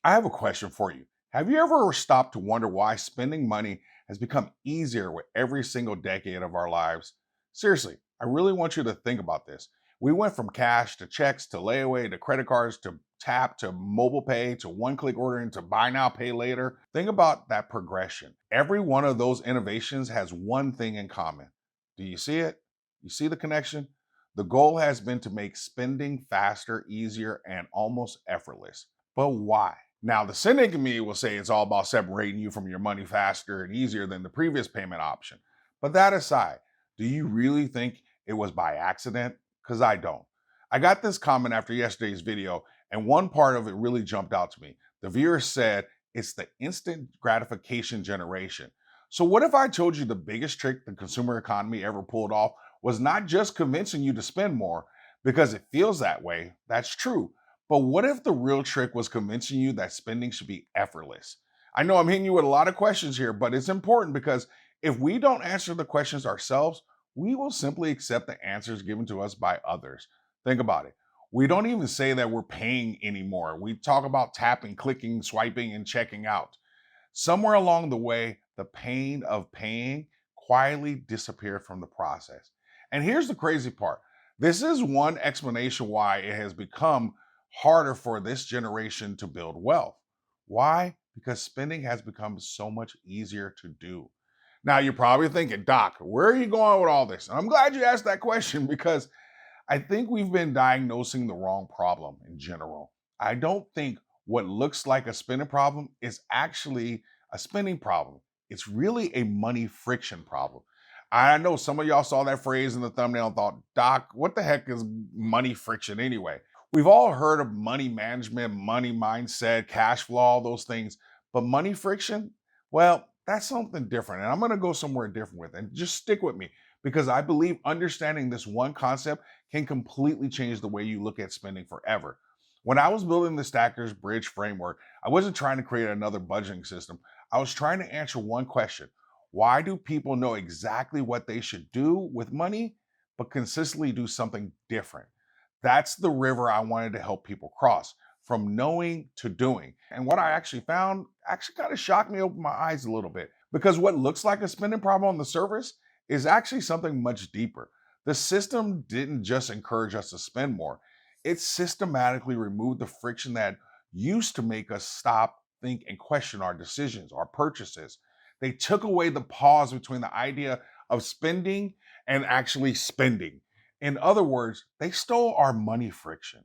I have a question for you. Have you ever stopped to wonder why spending money has become easier with every single decade of our lives? Seriously, I really want you to think about this. We went from cash to checks to layaway to credit cards to tap to mobile pay to one click ordering to buy now, pay later. Think about that progression. Every one of those innovations has one thing in common. Do you see it? You see the connection? The goal has been to make spending faster, easier, and almost effortless. But why? Now, the cynic in me will say it's all about separating you from your money faster and easier than the previous payment option. But that aside, do you really think it was by accident? Because I don't. I got this comment after yesterday's video, and one part of it really jumped out to me. The viewer said it's the instant gratification generation. So, what if I told you the biggest trick the consumer economy ever pulled off was not just convincing you to spend more because it feels that way? That's true. But what if the real trick was convincing you that spending should be effortless? I know I'm hitting you with a lot of questions here, but it's important because if we don't answer the questions ourselves, we will simply accept the answers given to us by others. Think about it. We don't even say that we're paying anymore. We talk about tapping, clicking, swiping, and checking out. Somewhere along the way, the pain of paying quietly disappeared from the process. And here's the crazy part. This is one explanation why it has become harder for this generation to build wealth. Why? Because spending has become so much easier to do. Now, you're probably thinking, Doc, where are you going with all this? And I'm glad you asked that question because I think we've been diagnosing the wrong problem in general. I don't think what looks like a spending problem is actually a spending problem. It's really a money friction problem. I know some of y'all saw that phrase in the thumbnail and thought, Doc, what the heck is money friction anyway? We've all heard of money management, money mindset, cash flow, all those things. But money friction, well, that's something different. And I'm going to go somewhere different with it. And just stick with me because I believe understanding this one concept can completely change the way you look at spending forever. When I was building the Stackers Bridge framework, I wasn't trying to create another budgeting system. I was trying to answer one question. Why do people know exactly what they should do with money, but consistently do something different? That's the river I wanted to help people cross from knowing to doing. And what I actually found actually kind of shocked me, opened my eyes a little bit because what looks like a spending problem on the surface is actually something much deeper. The system didn't just encourage us to spend more, it systematically removed the friction that used to make us stop, think, and question our decisions, our purchases. They took away the pause between the idea of spending and actually spending. In other words, they stole our money friction.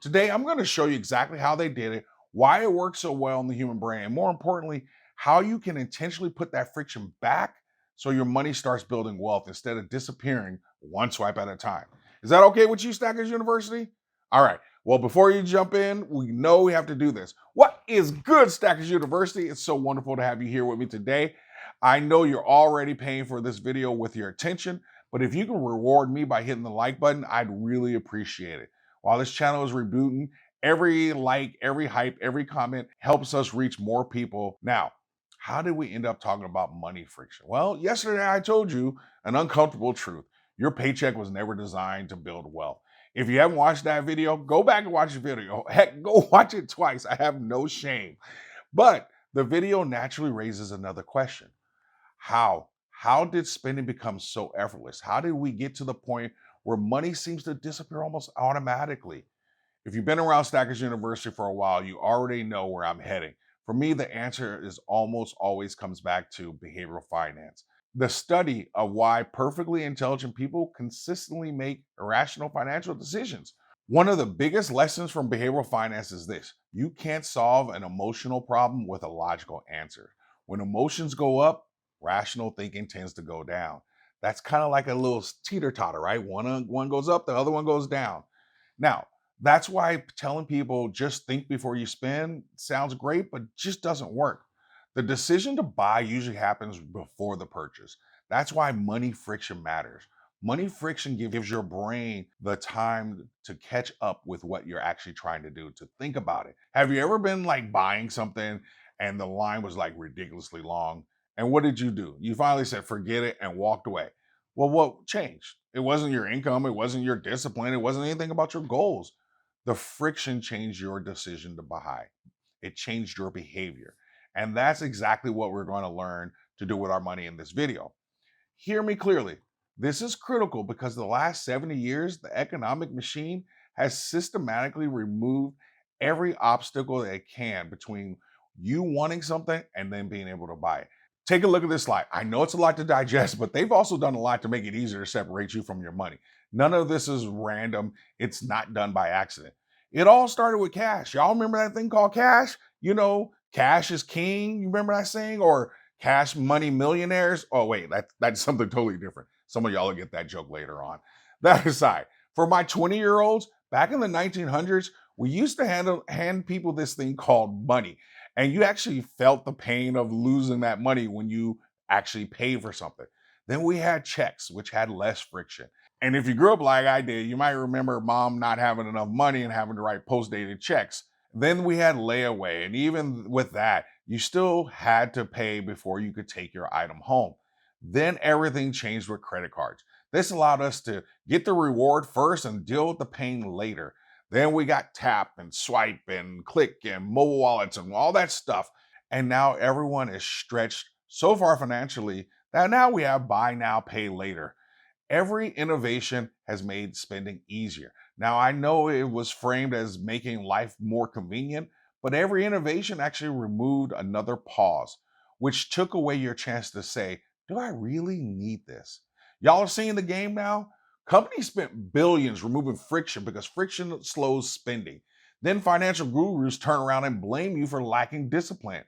Today, I'm going to show you exactly how they did it, why it works so well in the human brain, and more importantly, how you can intentionally put that friction back so your money starts building wealth instead of disappearing one swipe at a time. Is that okay with you, Stackers University? All right. Well, before you jump in, we know we have to do this. What is good, Stackers University? It's so wonderful to have you here with me today. I know you're already paying for this video with your attention, but if you can reward me by hitting the like button, I'd really appreciate it. While this channel is rebooting, every like, every hype, every comment helps us reach more people. Now, how did we end up talking about money friction? Well, yesterday I told you an uncomfortable truth. Your paycheck was never designed to build wealth. If you haven't watched that video, go back and watch the video. Heck, go watch it twice. I have no shame. But the video naturally raises another question. How? How did spending become so effortless? How did we get to the point where money seems to disappear almost automatically? If you've been around Stackers University for a while, you already know where I'm heading. For me, the answer is almost always comes back to behavioral finance. The study of why perfectly intelligent people consistently make irrational financial decisions. One of the biggest lessons from behavioral finance is this: you can't solve an emotional problem with a logical answer. When emotions go up, rational thinking tends to go down. That's kind of like a little teeter totter, right? One goes up, the other one goes down. Now, that's why telling people just think before you spend sounds great, but just doesn't work. The decision to buy usually happens before the purchase. That's why money friction matters. Money friction gives your brain the time to catch up with what you're actually trying to do, to think about it. Have you ever been like buying something and the line was like ridiculously long? And what did you do? You finally said, forget it, and walked away. Well, what changed? It wasn't your income, it wasn't your discipline, it wasn't anything about your goals. The friction changed your decision to buy. it changed your behavior. And that's exactly what we're going to learn to do with our money in this video. Hear me clearly. This is critical because the last 70 years, the economic machine has systematically removed every obstacle that it can between you wanting something and then being able to buy it. Take a look at this slide. I know it's a lot to digest, but they've also done a lot to make it easier to separate you from your money. None of this is random. It's not done by accident. It all started with cash. Y'all remember that thing called cash? You know, cash is king. You remember that saying? Or cash money millionaires? Oh, wait, that's something totally different. Some of y'all will get that joke later on. That aside, for my 20-year-olds, back in the 1900s, we used to hand people this thing called money. And you actually felt the pain of losing that money when you actually paid for something. Then we had checks, which had less friction. And if you grew up like I did, you might remember mom not having enough money and having to write post-dated checks. Then we had layaway. And even with that, you still had to pay before you could take your item home. Then everything changed with credit cards. This allowed us to get the reward first and deal with the pain later. Then we got tap and swipe and click and mobile wallets and all that stuff. And now everyone is stretched so far financially that now we have buy now, pay later. Every innovation has made spending easier. Now, I know it was framed as making life more convenient, but every innovation actually removed another pause, which took away your chance to say, do I really need this? Y'all are seeing the game now? Companies spent billions removing friction because friction slows spending. Then financial gurus turn around and blame you for lacking discipline.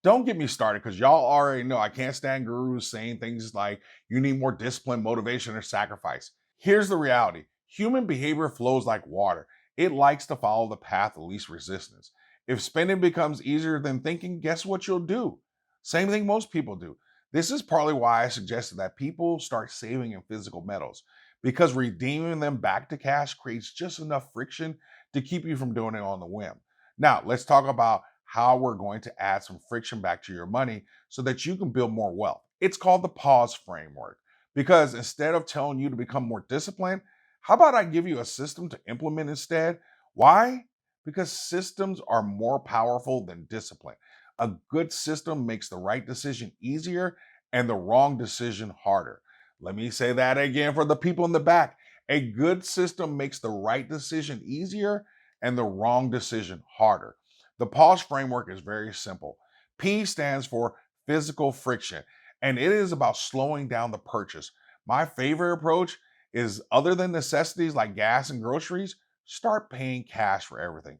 Don't get me started because y'all already know I can't stand gurus saying things like you need more discipline, motivation, or sacrifice. Here's the reality: human behavior flows like water, it likes to follow the path of least resistance. If spending becomes easier than thinking, guess what you'll do? Same thing most people do. This is partly why I suggested that people start saving in physical metals, because redeeming them back to cash creates just enough friction to keep you from doing it on the whim. Now, let's talk about how we're going to add some friction back to your money so that you can build more wealth. It's called the P.A.U.S.E framework because instead of telling you to become more disciplined, how about I give you a system to implement instead? Why? Because systems are more powerful than discipline. A good system makes the right decision easier and the wrong decision harder. Let me say that again for the people in the back. A good system makes the right decision easier and the wrong decision harder. The P.A.U.S.E framework is very simple. P stands for physical friction, and it is about slowing down the purchase. My favorite approach is, other than necessities like gas and groceries, start paying cash for everything.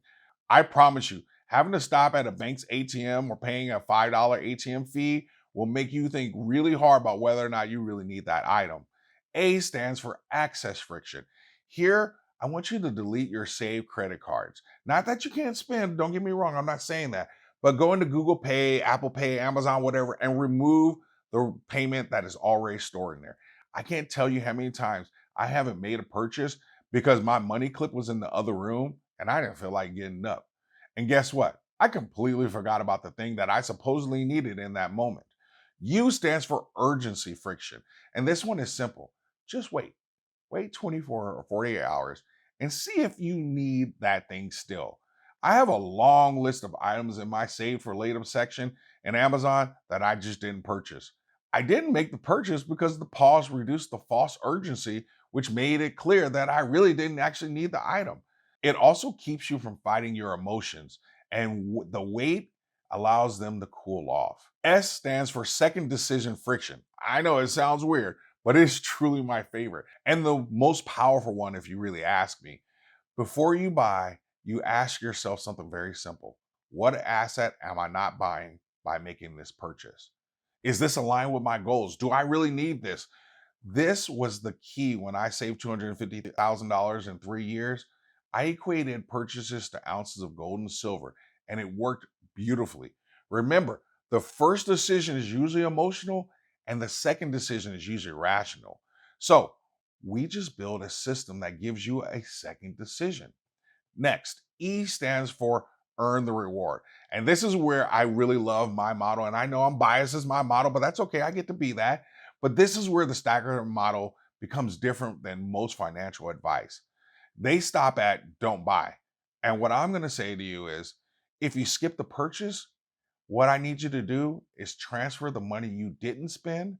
I promise you, having to stop at a bank's ATM or paying a $5 ATM fee will make you think really hard about whether or not you really need that item. A stands for access friction. Here, I want you to delete your saved credit cards. Not that you can't spend, don't get me wrong, I'm not saying that. But go into Google Pay, Apple Pay, Amazon, whatever, and remove the payment that is already stored in there. I can't tell you how many times I haven't made a purchase because my money clip was in the other room and I didn't feel like getting up. And guess what? I completely forgot about the thing that I supposedly needed in that moment. U stands for urgency friction. And this one is simple. Just wait. Wait 24 or 48 hours and see if you need that thing still. I have a long list of items in my save for later section in Amazon that I just didn't purchase. I didn't make the purchase because the pause reduced the false urgency, which made it clear that I really didn't actually need the item. It also keeps you from fighting your emotions, and the wait allows them to cool off. S stands for second decision friction. I know it sounds weird, but it's truly my favorite and the most powerful one if you really ask me. Before you buy, you ask yourself something very simple. What asset am I not buying by making this purchase? Is this aligned with my goals? Do I really need this? This was the key when I saved $250,000 in 3 years. I equated purchases to ounces of gold and silver, and it worked beautifully. Remember, the first decision is usually emotional, and the second decision is usually rational. So we just build a system that gives you a second decision. Next, E stands for earn the reward. And this is where I really love my model. And I know I'm biased as my model, but that's okay. I get to be that. But this is where the Stacker model becomes different than most financial advice. They stop at don't buy. And what I'm going to say to you is, If you skip the purchase, what I need you to do is transfer the money you didn't spend.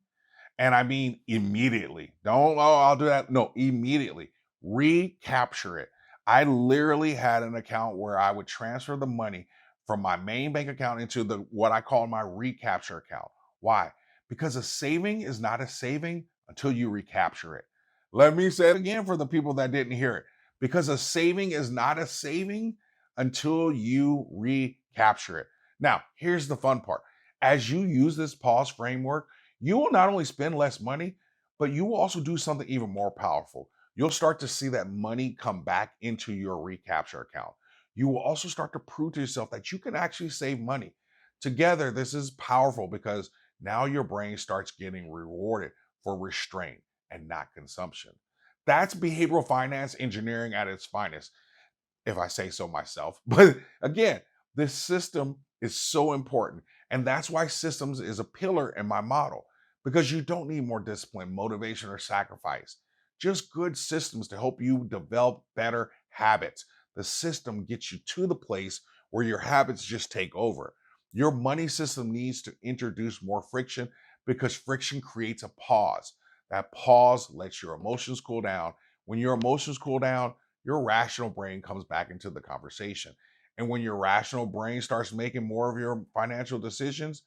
And I mean immediately. Don't, oh, I'll do that. No, immediately. Recapture it. I literally had an account where I would transfer the money from my main bank account into the what I call my recapture account. Why? Because a saving is not a saving until you recapture it. Let me say it again for the people that didn't hear it. Because a saving is not a saving until you recapture it. Now, here's the fun part. As you use this pause framework, you will not only spend less money, but you will also do something even more powerful. You'll start to see that money come back into your recapture account. You will also start to prove to yourself that you can actually save money. Together, this is powerful because now your brain starts getting rewarded for restraint and not consumption. That's behavioral finance engineering at its finest, if I say so myself. But again, this system is so important. And that's why systems is a pillar in my model, because you don't need more discipline, motivation, or sacrifice. Just good systems to help you develop better habits. The system gets you to the place where your habits just take over. Your money system needs to introduce more friction because friction creates a pause. That pause lets your emotions cool down. When your emotions cool down, your rational brain comes back into the conversation. And when your rational brain starts making more of your financial decisions,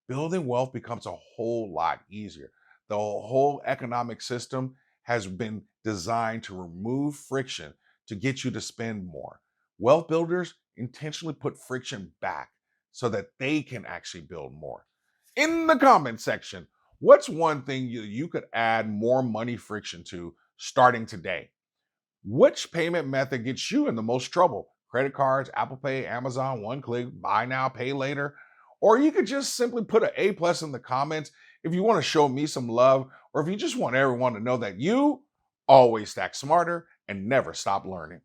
building wealth becomes a whole lot easier. The whole economic system has been designed to remove friction to get you to spend more. Wealth builders intentionally put friction back so that they can actually build more. In the comment section, what's one thing you could add more money friction to starting today? Which payment method gets you in the most trouble? Credit cards, Apple Pay, Amazon, one click, buy now, pay later. Or you could just simply put an A plus in the comments if you want to show me some love, or if you just want everyone to know that you always stack smarter and never stop learning.